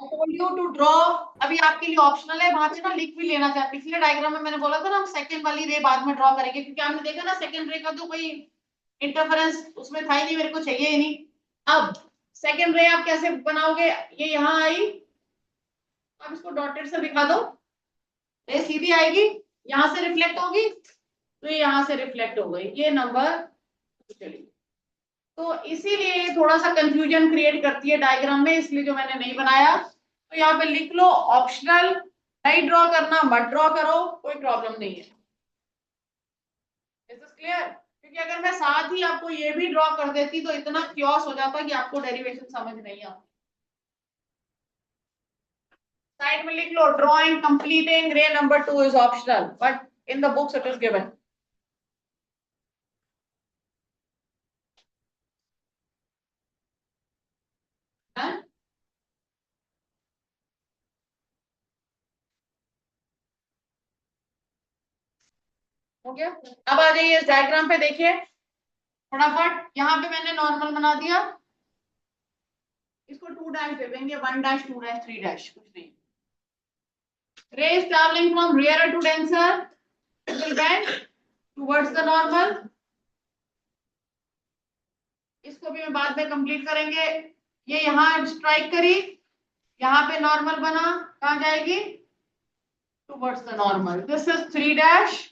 I told you to draw, अभी आपके लिए ऑप्शनल है, वहां पे ना लिख भी लेना चाहिए। पिछले डायग्राम में मैंने बोला था ना हम सेकंड वाली रे बाद में ड्रॉ करेंगे, क्योंकि हमने देखा ना सेकंड रे का तो कोई इंटरफेरेंस उसमें था ही नहीं, मेरे को चाहिए ही नहीं। अब सेकंड रे आप कैसे बनाओगे, ये यहाँ आई, अब इसको डॉटेड से दिखा दो, रे सीधी आएगी, यहाँ से रिफ्लेक्ट होगी, तो ये यहाँ से रिफ्लेक्ट हो गई, ये नंबर। चलिए, तो इसीलिए ये थोड़ा सा कंफ्यूजन क्रिएट करती है डायग्राम में, इसलिए जो मैंने नहीं बनाया। तो यहाँ पे लिख लो ऑप्शनल, नहीं ड्रॉ करना मत ड्रॉ करो, कोई प्रॉब्लम नहीं है। Is this clear? क्योंकि अगर मैं साथ ही आपको ये भी ड्रॉ कर देती तो इतना क्योस हो जाता कि आपको डेरिवेशन समझ नहीं आती। साइड में लिख लो ड्रॉइंग कंप्लीटिंग रे number 2 is optional but in the books it is given. हो गया? अब आ जाइए इस डायग्राम पे, देखिए फटाफट। यहाँ पे मैंने नॉर्मल बना दिया, इसको 2 डैश दे देंगे, 1 डैश 2 डैश 3 डैश, कुछ नहीं। Rays traveling from rarer to denser will bend towards the normal। इसको भी मैं बाद में कंप्लीट करेंगे। ये यहाँ स्ट्राइक करी, यहाँ पे नॉर्मल बना, कहाँ जाएगी? Towards the normal. This is 3 dash,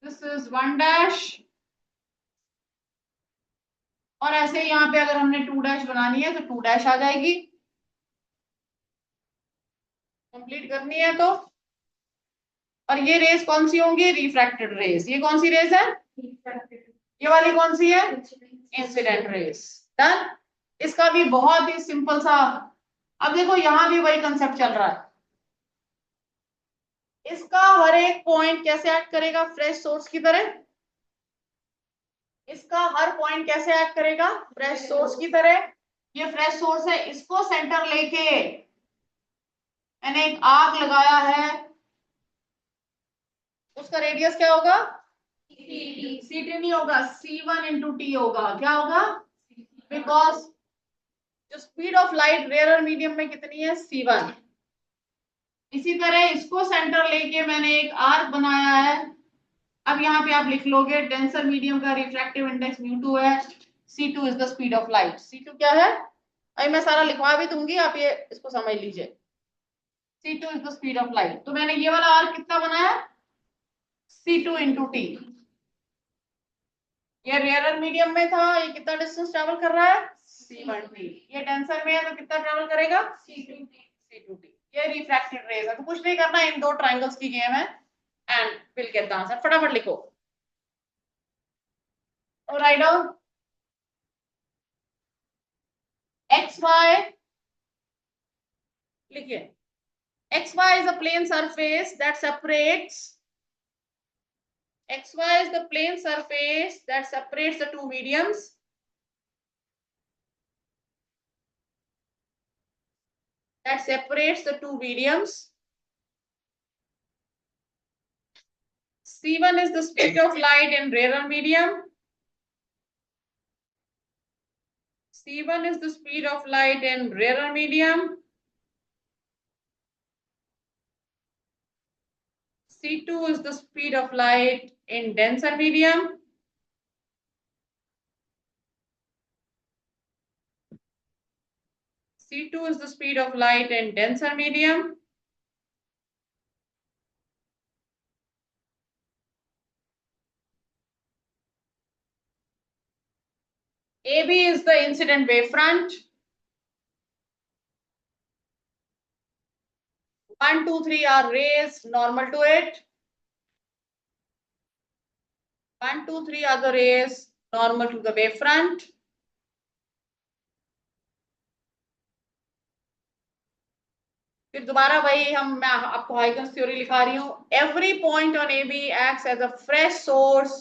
this is 1 dash, और ऐसे यहाँ पे अगर हमने 2 डैश बनानी है तो 2 डैश आ जाएगी। कंप्लीट करनी है तो। और ये रेस कौन सी होंगी? Refracted rays. ये कौन सी रेस है? ये वाली कौन सी है? Incident rays. डन। इसका भी बहुत ही सिंपल सा, अब देखो यहां भी वही कंसेप्ट चल रहा है। इसका हर एक पॉइंट कैसे एक्ट करेगा? फ्रेश सोर्स की तरह। इसका हर पॉइंट कैसे एक्ट करेगा? फ्रेश सोर्स की तरह। ये फ्रेश सोर्स है, इसको सेंटर लेके मैंने एक आर्क लगाया है, उसका रेडियस क्या होगा? ct नहीं होगा, c1 इंटू टी होगा। क्या होगा? बिकॉज जो speed of light rare medium में कितनी है? c1। इसी तरह इसको सेंटर लेके मैंने एक आर्क बनाया है। अब यहाँ पे आप लिख लोगे डेंसर मीडियम का रिफ्रैक्टिव इंडेक्स μ2 है, c2 is the speed of light. c2 क्या है? अभी मैं सारा लिखवा भी दूंगी, आप ये इसको समझ लीजिए। c2 is the speed of light. तो मैंने ये वाला आर्क कितना बनाया? c2 into T. ये रेयर मीडियम में था, ये कितना डिस्टेंस ट्रेवल कर रहा है? c1t। ये डेंसर में है तो कितना ट्रेवल करेगा? c2t। ये रिफ्रैक्टेड रेज है, तो कुछ नहीं करना, इन दो ट्राइंगल्स की गेम है and will get the answer. फटाफट लिखो। राइट डाउन एक्स वाई, लिखिए xy is a plane surface that separates, xy is the plane surface that separates the two mediums, that separates the two mediums। c1 is the speed of light in rarer medium, c1 is the speed of light in rarer medium, c2 is the speed of light in denser medium, c2 is the speed of light in denser medium, AB is the incident wavefront, 1, 2, 3 are rays normal to it, 1, 2, 3 are the rays normal to the wavefront। फिर दोबारा वही मैं आपको Huygens theory लिखा रही हूँ। Every point on A B acts as a fresh source,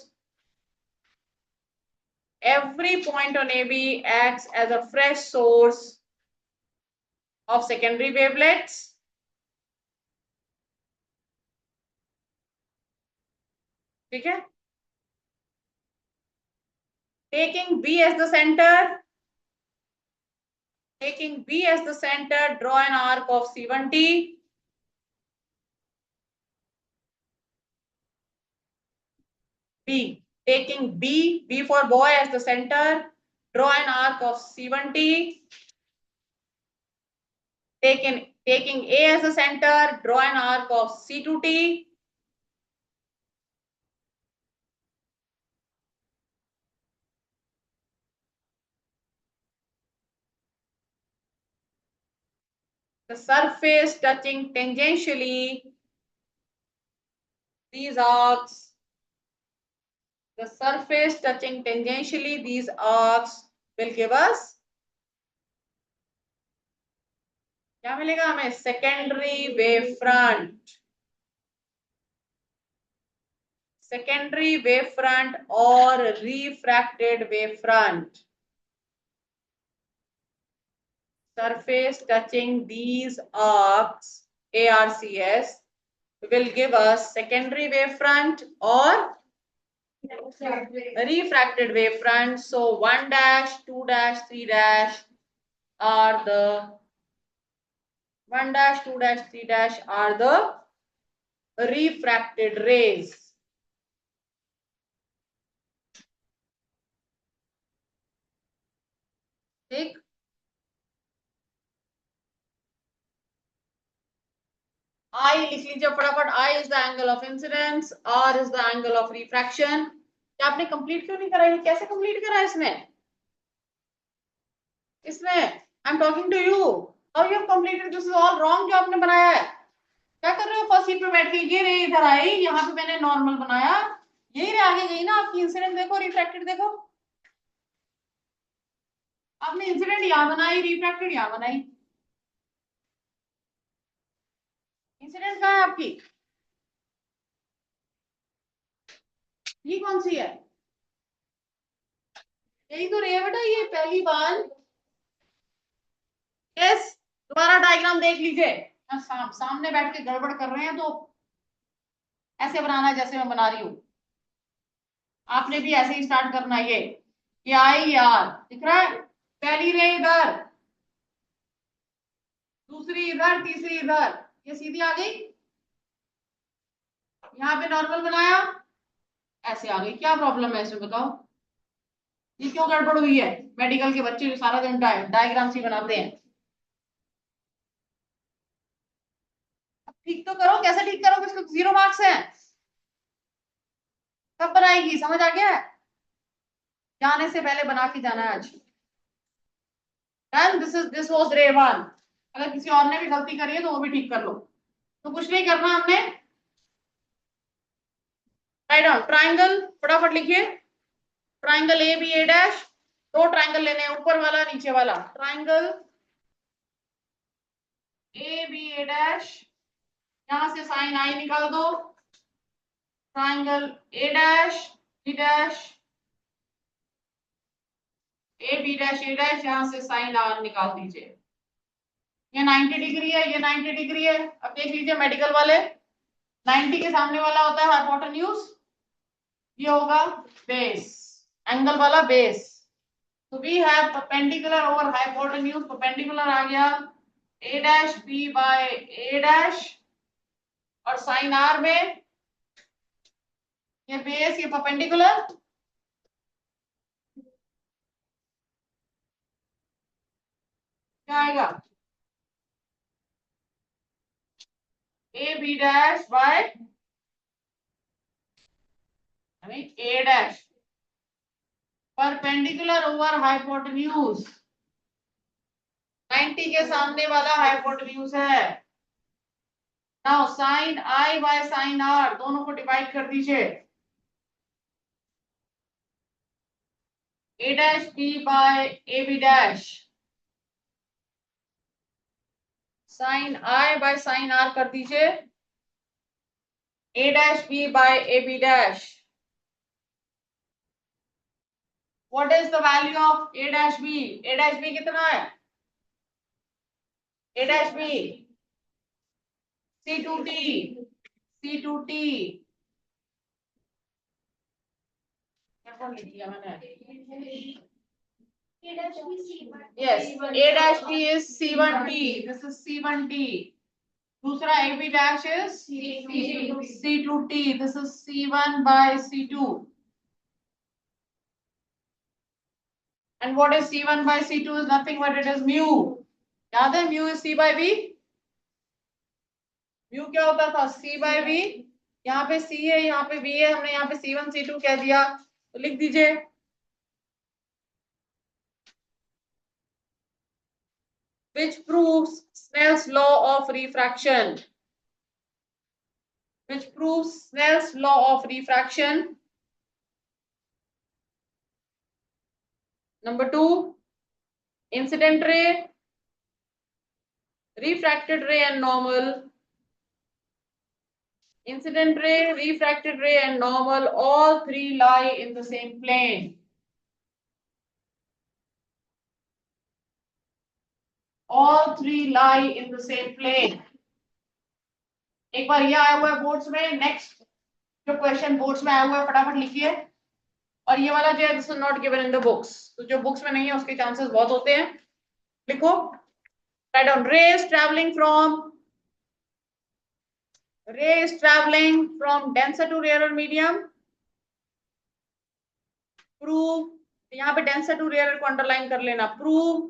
every point on AB acts as a fresh source of secondary wavelets। ठीक है? Taking B as the center, Taking B as the center, draw an arc of C1T. B. Taking B for boy as the center, draw an arc of C1T. Taking A as the center, draw an arc of C2T. The surface touching tangentially these arcs. The surface touching tangentially these arcs will give us क्या मिलेगा हमें? Secondary wave front. Secondary wave front or refracted wave front. Surface touching these arcs, ARCS, will give us secondary wave front or refracted wave front. So 1 dash, 2 dash, 3 dash are the 1 dash, 2 dash, 3 dash are the refracted rays. ठीक. I लिख लीजिए फटाफट. I is the angle of incidence, R is the angle of refraction. क्या आपने complete क्यों नहीं करा? ये कैसे कंप्लीट करा इसने? I am talking to you. How you have completed? This is all wrong जो आपने बनाया है. क्या कर रहे हो? फर्स्ट सीट पे बैठ के ये रे इधर आई, यहाँ पे मैंने नॉर्मल बनाया, यही रे आगे गई ना आपकी. इंसिडेंट देखो, रिफ्रैक्टेड देखो. आपने इंसिडेंट यहाँ बनाई, रिफ्रैक्टेड यहाँ बनाई. इंसिडेंट कहाँ है आपकी? ये कौन सी है? यही तो रे बेटा, ये पहली बार. यस, दोबारा डायग्राम देख लीजिए. सामने बैठ के गड़बड़ कर रहे हैं तो ऐसे बनाना है जैसे मैं बना रही हूँ. आपने भी ऐसे ही स्टार्ट करना है. ये आई यार दिख रहा है. पहली रे इधर, दूसरी इधर, तीसरी इधर, ये सीधी आ गई. यहाँ पे नॉर्मल बनाया, ऐसे आ गई. क्या प्रॉब्लम है इसमें बताओ? ये क्यों गड़बड़ हुई है? मेडिकल के बच्चे जो सारा दिन डायग्राम्स ही बनाते हैं. ठीक तो करो. कैसे ठीक करो? इसको 0 मार्क्स है. कब बनाएगी? समझ आ गया? जाने से पहले बना के जाना है आज. डन. दिस वाज रे 1. अगर किसी और ने भी गलती करी है तो वो भी ठीक कर लो. तो कुछ नहीं करना हमने. Write down triangle. फटाफट लिखिए. Triangle A B A dash. 2 triangle लेने हैं, ऊपर वाला नीचे वाला. Triangle A B A dash, यहां से साइन आई निकाल दो. Triangle A dash B dash, A B dash A dash, यहां से साइन आर निकाल दीजिए. ये 90 डिग्री है, ये 90 डिग्री है. अब देख लीजिए मेडिकल वाले, 90 के सामने वाला होता है हाइपोटेन्यूज, ये होगा बेस, एंगल वाला बेस. तो we have perpendicular over hypotenuse. Perpendicular आ गया A dash B by A dash, और साइन आर में ये बेस, ये परपेंडिकुलर. क्या आएगा? A B dash by A dash, perpendicular over hypotenuse. 90 के सामने वाला हाइपोटेन्यूज है. Now sine I by sine R, दोनों को डिवाइड कर दीजिए. A dash B by A B dash, sine I by sine are कर दीजिए. A dash B by A B dash. What is the value of A dash B? A dash B कितना है? A dash B C2T, C2T. क्या लिख दिया मैंने? Yes, A dash B is C1T. This is C1T. दूसरा AB dash is C2T. This is C1 by C2. And what is C1 by C2 is nothing but it is mu. याद है mu is C by V. mu क्या होता था? C by V. यहाँ पे C है, यहाँ पे V है, हमने यहाँ पे C1 C2 कह दिया, तो लिख दीजिए which proves Snell's law of refraction. Which proves Snell's law of refraction. Number 2, incident ray, refracted ray and normal. Incident ray, refracted ray and normal, all three lie in the same plane. All three lie in the same plane. एक बार ये आया हुआ है boards में, next जो question boards में आया हुआ है फटाफट लिखिए, और ये वाला जो है this is not given in the books, तो जो बुक्स में नहीं है उसके चांसेस बहुत होते हैं। लिखो, write down, rays traveling from denser to rarer medium. Prove, यहाँ पे denser to rarer को अंडरलाइन कर लेना, prove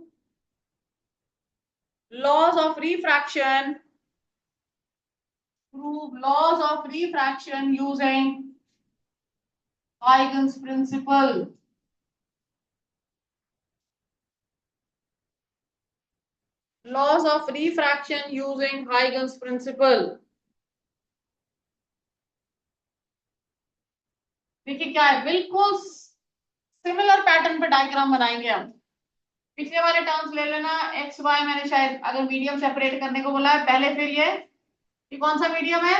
laws of refraction. Prove laws of refraction using Huygens principle. Laws of refraction using Huygens principle. देखिए क्या है, बिल्कुल similar pattern पे डायग्राम बनाएंगे हम। पिछले वाले टर्म्स ले लेना, एक्स वाई मैंने शायद अगर मीडियम सेपरेट करने को बोला है पहले, फिर ये कौन सा मीडियम है?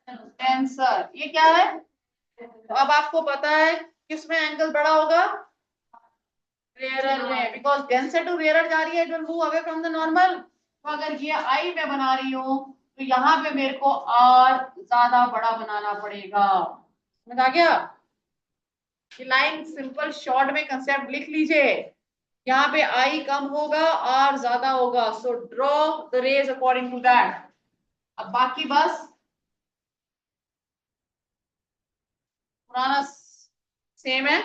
टेंसर। ये क्या है? तो अब आपको पता है किसमें एंगल बड़ा होगा? रेयरर में, बिकॉज डेंसर टू रेयरर जा रही है, it will move away from the normal. तो अगर ये आई में बना रही हूं तो यहाँ पे मेरे को आर ज्यादा बड़ा बनाना पड़ेगा। समझ आ गया? ये लाइन सिंपल शॉर्ट में कंसेप्ट लिख लीजिए, यहाँ पे आई कम होगा, आर ज्यादा होगा, so draw the rays according to that. अब बाकी बस पुराना सेम है।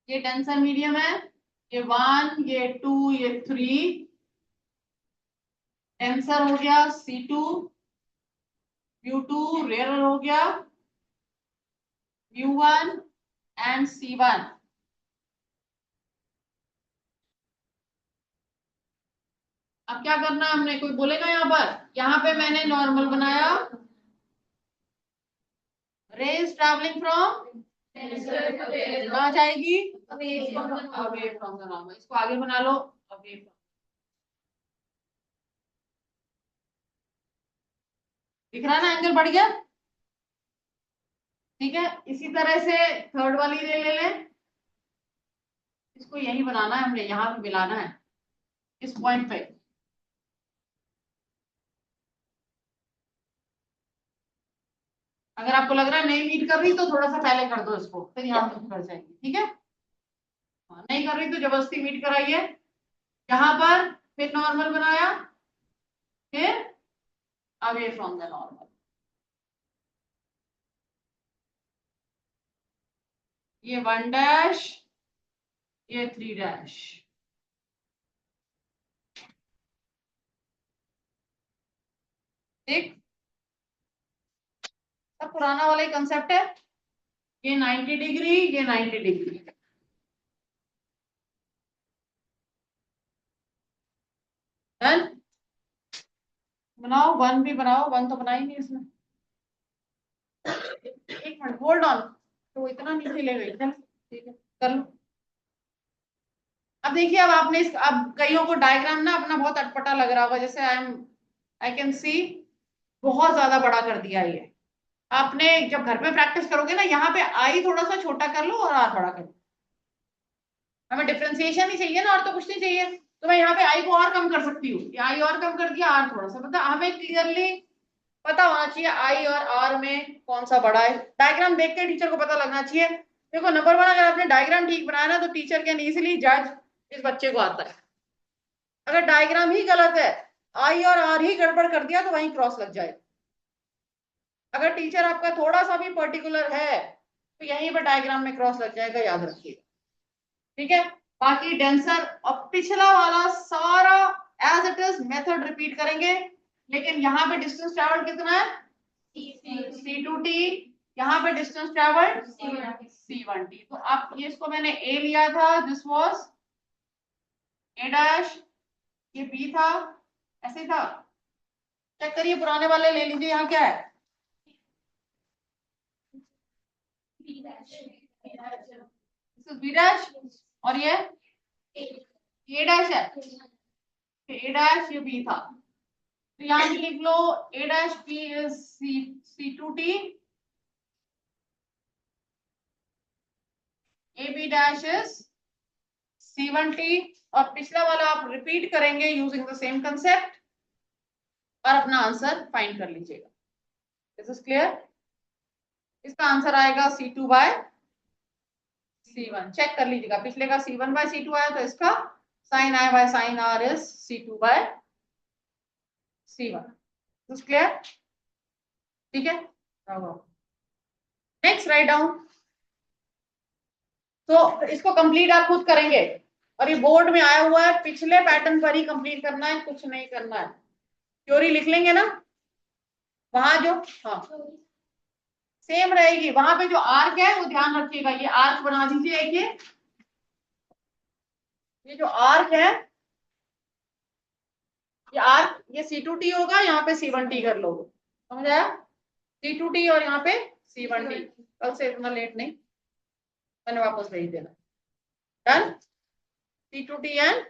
ये टेंशन मीडियम है, ये 1, ये 2, ये 3, टेंसर हो गया C2, U2 रेयर हो गया, U1 एंड C1। अब क्या करना है हमने, कोई बोलेगा यहाँ पे मैंने नॉर्मल बनाया, रेज ट्रैवलिंग फ्रॉम कहाँ जाएगी? Away from the normal. इसको आगे बना लो, अवे फ्रॉम। दिख रहा है ना, एंगल बढ़ गया। ठीक है, इसी तरह से थर्ड वाली ले लें, इसको यही बनाना है हमने, यहाँ पे मिलाना है इस पॉइंट पे। अगर आपको लग रहा है नहीं मीट कर रही तो थोड़ा सा पहले कर दो इसको, फिर यहाँ पे कर जाएगी। ठीक है, नहीं कर रही तो जबरदस्ती मीट कराइए। यहाँ पर फिर नॉर्मल बनाया, फिर अवे फ्रॉम द नॉर्मल। ये 1 डैश, ये 3 डैश। ठीक, सब पुराना वाला ही कंसेप्ट है। ये 90 डिग्री, ये 90 डिग्री। डन, बनाओ, 1 भी बनाओ, 1 तो बनाएंगे इसमें। एक मिनट होल्ड ऑन, तो इतना नीचे ले गई। ठीक है, कर लो। अब देखिए, अब आपने अब कईयों को डायग्राम ना अपना बहुत अटपटा लग रहा होगा, जैसे आई कैन सी बहुत ज्यादा बड़ा कर दिया ये। आपने जब घर पे प्रैक्टिस करोगे ना, यहाँ पे आई थोड़ा सा छोटा कर लो और आर बड़ा कर लो। हमें डिफ्रेंसिएशन ही चाहिए ना, और तो कुछ नहीं चाहिए। तो मैं यहाँ पे आई को और कम कर सकती हूँ, आई और कम कर दिया, आर थोड़ा सा, मतलब हमें क्लियरली पता होना चाहिए आई और आर में कौन सा बड़ा है। डायग्राम देख के टीचर को पता लगना चाहिए। देखो नंबर वन, अगर आपने डायग्राम ठीक बनाया ना तो टीचर कैन इजीली जज इस बच्चे को आता है। अगर डायग्राम ही गलत है, आई और आर ही गड़बड़ कर दिया तो वहीं क्रॉस लग जाए। अगर टीचर आपका थोड़ा सा भी पर्टिकुलर है तो यहीं पर डायग्राम में क्रॉस लग जाएगा, याद रखिएगा। ठीक है, बाकी डेंसर और पिछला वाला सारा as it is method repeat करेंगे, लेकिन यहाँ पे डिस्टेंस ट्रेवल कितना है, C2T। यहाँ पे डिस्टेंस ट्रेवल C1T। तो आप ये, इसको मैंने A लिया था, दिस वाज A डैश, ये B था, ऐसे था। चेक करिए, पुराने वाले ले लीजिए, यहाँ क्या है, दिस इज B डैश, और ये A डैश है, A डैश ये B था। तो यहाँ भी लिख लो A dash B is C2T, AB dash is C1T। और पिछला वाला आप रिपीट करेंगे यूजिंग द सेम कंसेप्ट और अपना आंसर फाइंड कर लीजिएगा। This is clear. इसका आंसर आएगा C2/C1। चेक कर लीजिएगा, पिछले का C1/C2 आया तो इसका sine I by sine R is C2/C1। This clear, ठीक है। Next write down. तो इसको कंप्लीट आप खुद करेंगे और ये बोर्ड में आया हुआ है, पिछले पैटर्न पर ही कंप्लीट करना है, कुछ नहीं करना है। थ्योरी लिख लेंगे ना वहां जो, हाँ सेम रहेगी, वहां पे जो आर्क है वो ध्यान रखिएगा, ये आर्क बना दीजिए एक, ये जो आर्क है, ये आर्क, ये C2T होगा, यहाँ पे C1T कर लो, समझ आया। C2T और यहाँ पे C1T। कल से इतना लेट नहीं, मैंने वापस भेज देना। डन, C2T एंड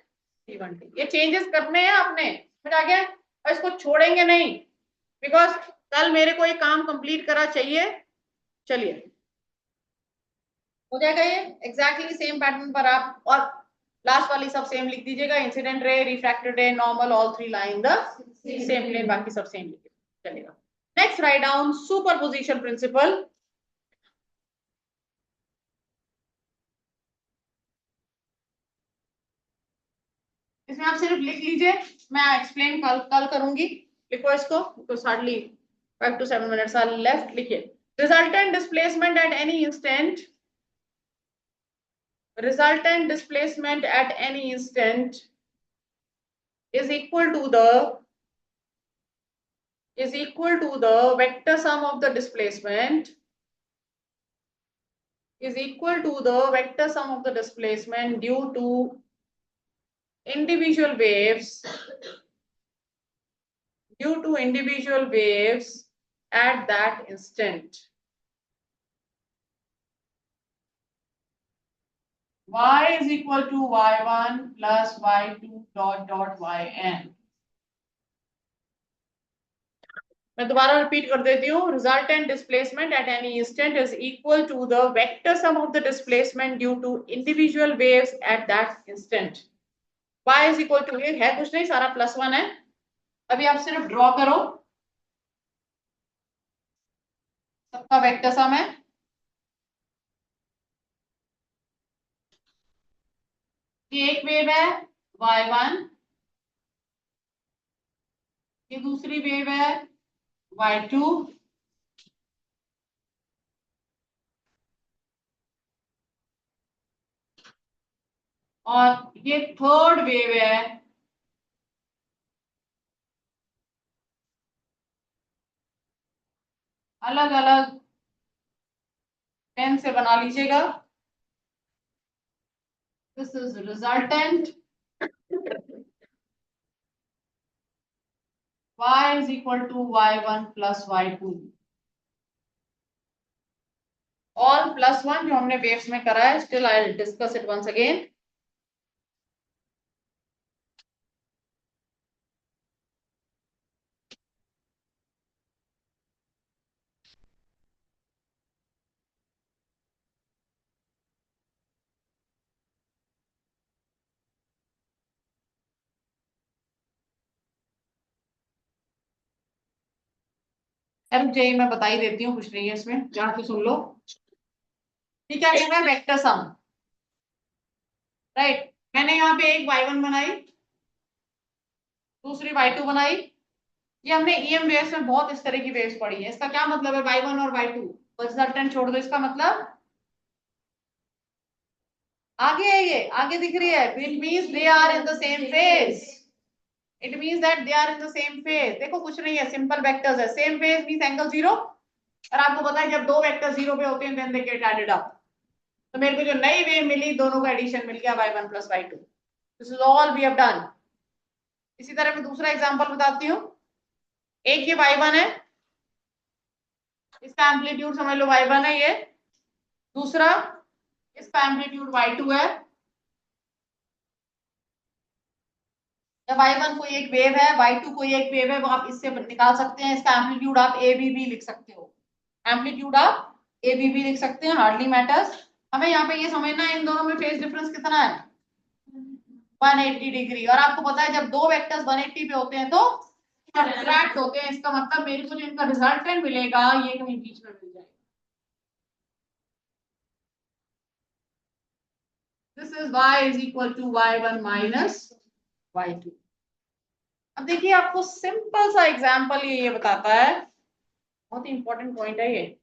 C1T, ये चेंजेस करने हैं आपने, समझ आ गया। और इसको छोड़ेंगे नहीं, बिकॉज कल मेरे को ये काम कंप्लीट करा चाहिए। चलिए हो जाएगा ये एग्जैक्टली सेम पैटर्न पर आप, और लास्ट वाली सब सेम लिख दीजिएगा, incident ray, refracted ray, normal, all three line the same plane, बाकी सब सेम लिखिए, चलेगा। Next write down superposition principle. इसमें आप सिर्फ लिख लीजिए, मैं एक्सप्लेन कल कल करूंगी। लिखो इसको, because hardly 5 to 7 minutes are left। लिखिए, resultant displacement at any instant, resultant displacement at any instant is equal to the vector sum of the displacement, is equal to the vector sum of the displacement due to individual waves, at that instant. Y is equal to y1 plus y2 dot dot yn। मैं दोबारा repeat कर देती हूँ, resultant displacement at any instant is equal to the vector sum of the displacement due to individual waves at that instant. y is equal to, ये है कुछ नहीं, सारा +1 है। अभी आप सिर्फ ड्रॉ करो, सबका वेक्टर सम है। ये एक वेव है y1, ये दूसरी वेव है y2, और ये थर्ड वेव है अलग अलग पेन से बना लीजिएगा। This is resultant, y is equal to y1 plus y2, all +1 जो हमने वेव्स में करा है। Still I will discuss it once again. रुक जाइए, मैं बता ही देती हूँ, कुछ नहीं है इसमें, ध्यान से सुन लो। ठीक है, क्या है वेक्टर सम, राइट। मैंने यहाँ पे एक y1 बनाई, दूसरी y2 बनाई। ये हमने EM वेव्स में बहुत इस तरह की वेव्स पढ़ी है। इसका क्या मतलब है y1 और y2, रिजल्टेंट छोड़ दो, इसका मतलब आगे है, ये आगे दिख रही है, which means they are in the same phase, it means that they are in the same phase. देखो कुछ नहीं है, सिंपल वेक्टर्स है, same phase means angle zero, और आपको पता है जब दो वेक्टर जीरो पे होते हैं then they get added up. तो मेरे को जो नई वेव मिली, दोनों का एडिशन मिल गया y1 plus y2। This is all we have done. इसी तरह मैं दूसरा एग्जांपल बताती हूँ। एक ये y1 है, इसका एम्पलीट्यूड समझ लो y1 है ये। दूसरा, इसका एम्पलीट्यूड y2 है। जब y1 कोई एक वेव है, y2 कोई एक वेव है, वो आप इससे निकाल सकते हैं। इसका एम्पलीट्यूड आप ए बी भी लिख सकते हो, एम्पलीट्यूड आप ए बी भी लिख सकते हैं, हार्डली मैटर्स। हमें यहाँ पे ये समझना है इन दोनों में फेज डिफरेंस कितना है, 180 डिग्री। और आपको पता है जब दो वेक्टर्स 180 पे होते हैं तो सब्ट्रैक्ट होते हैं। इसका मतलब मेरे को जो इनका रिजल्टेंट मिलेगा ये कहीं बीच में मिल जाएगा। This is y is equal to y1 minus y2। अब देखिए, आपको सिंपल सा एग्जांपल ये बताता है, बहुत ही इंपॉर्टेंट पॉइंट है ये।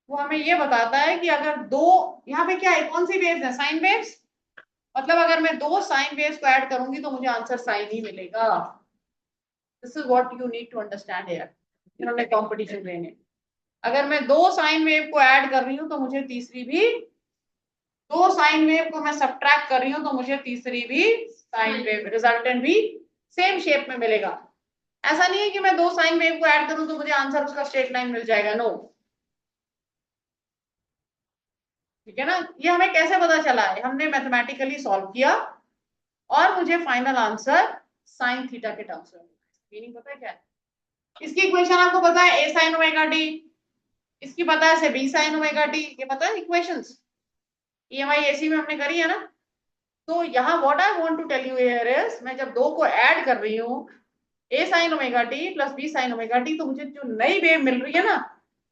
वो हमें ये बताता है कि अगर दो, यहाँ पे क्या है, कौन सी वेव्स है, साइन वेव्स। मतलब अगर मैं दो साइन वेव्स को ऐड करूंगी तो मुझे आंसर साइन ही मिलेगा। This is what you need to understand here. इन्होंने कॉम्पिटिशन देने, अगर मैं दो साइन वेव को ऐड कर रही हूँ तो मुझे तीसरी भी, दो साइन वेव को मैं सब्ट्रैक्ट कर रही हूँ तो मुझे तीसरी भी साइन वेव, रिजल्टेंट भी सेम शेप में मिलेगा। ऐसा नहीं है कि मैं दो साइन वेव को ऐड करूं तो मुझे आंसर उसका स्ट्रेट लाइन मिल जाएगा, नो। ठीक है ना। ये हमें कैसे पता चला है, हमने मैथमेटिकली सॉल्व किया और मुझे फाइनल आंसर साइन थीटा के टर्म्स में मिला। मीनिंग पता है क्या है इसकी, इक्वेशन आपको पता है a sin ओमेगा t, इसकी पता है b sin ओमेगा t, ये पता है इक्वेशंस, EMI AC में हमने करी है ना। तो यहाँ what I want to tell you here is, मैं जब दो को ऐड कर रही हूँ a sin omega t plus b sin omega t, तो मुझे जो नई वेव मिल रही है ना,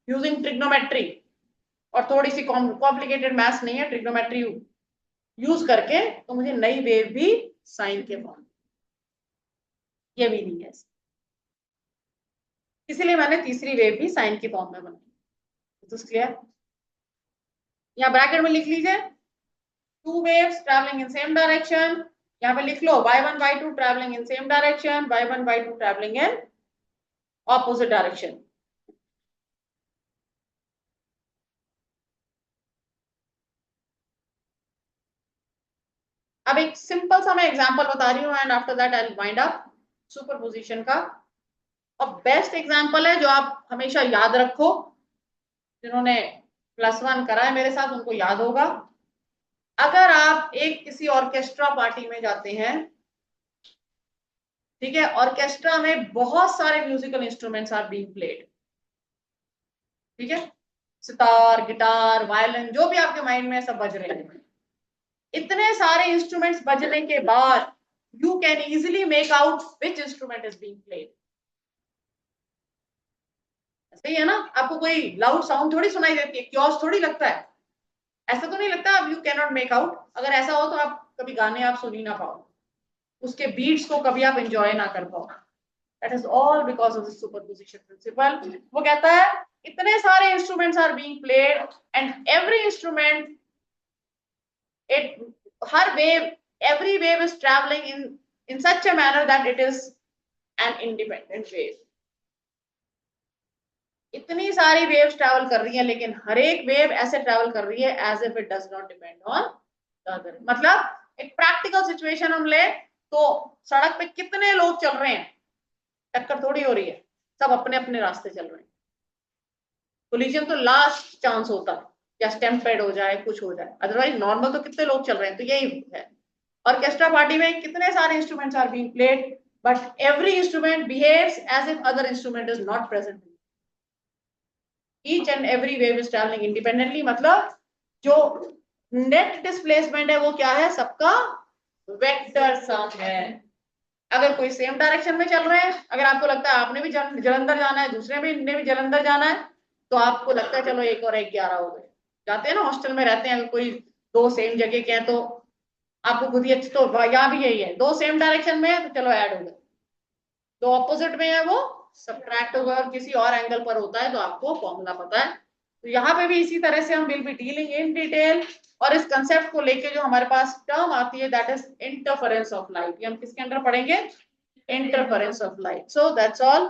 यूजिंग ट्रिग्नोमेट्री, और थोड़ी सी कॉम्प्लिकेटेड मैथ्स नहीं है, ट्रिग्नोमेट्री यूज करके, तो मुझे नई वेव भी साइन के फॉर्म, ये भी नहीं है, इसीलिए मैंने तीसरी वेव भी साइन की फॉर्म में बनाई। तो क्लियर, यहाँ ब्रैकेट में लिख लीजिए, two waves travelling in same direction, यहाँ पे लिख लो y1 y2 travelling in same direction, y1 y2 travelling in opposite direction. अब एक सिंपल सा मैं एग्जांपल बता रही हूँ and after that I will wind up. Superposition का और बेस्ट एग्जांपल है जो आप हमेशा याद रखो, जिन्होंने +1 करा है मेरे साथ उनको याद होगा। अगर आप एक किसी ऑर्केस्ट्रा पार्टी में जाते हैं, ठीक है, ऑर्केस्ट्रा में बहुत सारे musical instruments are being played, ठीक है, सितार, गिटार, वायलिन, जो भी आपके माइंड में सब बज रहे हैं। इतने सारे इंस्ट्रूमेंट्स बजने के बाद you can easily make out which instrument is being played. सही है ना, आपको कोई लाउड साउंड थोड़ी सुनाई देती है, क्योस थोड़ी लगता है, ऐसा तो नहीं लगता। अब you can not make out, अगर ऐसा हो तो आप कभी गाने आप सुन ही ना पाओ, उसके बीट्स को कभी आप एंजॉय ना कर पाओ। That is all because of the superposition principle. वो कहता है इतने सारे instruments are being played and every instrument, it her wave, every wave is traveling in such a manner that it is an independent wave। इतनी सारी waves travel कर रही है लेकिन हर एक वेव ऐसे ट्रैवल कर रही है as if it does not depend on the other. मतलब एक प्रैक्टिकल सिचुएशन हम ले तो सड़क पे कितने लोग चल रहे हैं, टक्कर थोड़ी हो रही है, सब अपने अपने रास्ते चल रहे हैं। कोलिजन तो लास्ट चांस होता है, या स्टैम्पेड हो जाए, कुछ हो जाए, अदरवाइज नॉर्मल तो कितने लोग चल रहे हैं। तो यही है ऑर्केस्ट्रा पार्टी में, कितने सारे instruments are being played but every instrument behaves as if other instrument is not present. Each and every wave is travelling independently. मतलब जो नेट डिस्प्लेसमेंट है वो क्या है, सबका वेक्टर सम है। अगर कोई सेम डायरेक्शन में चल रहे हैं, अगर आपको लगता है आपने भी जलंधर जाना है, दूसरे ने भी जलंधर जाना है, तो आपको लगता है चलो 1 और 1 11 हो गए। जाते हैं ना हॉस्टल में रहते हैं, अगर कोई दो सेम जगह के हैं तो आपको खुद ही अच्छी, तो यहाँ भी यही है, दो सेम डायरेक्शन में है तो चलो ऐड हो गए, दो ऑपोजिट में है वो सब्ट्रैक्ट होगा, और किसी और एंगल पर होता है तो आपको फॉर्मूला पता है। तो यहाँ पे भी इसी तरह से हम will be dealing in detail, और इस कंसेप्ट को लेके जो हमारे पास टर्म आती है that is interference of light, ये हम किसके अंदर पढ़ेंगे, interference of light. So that's all.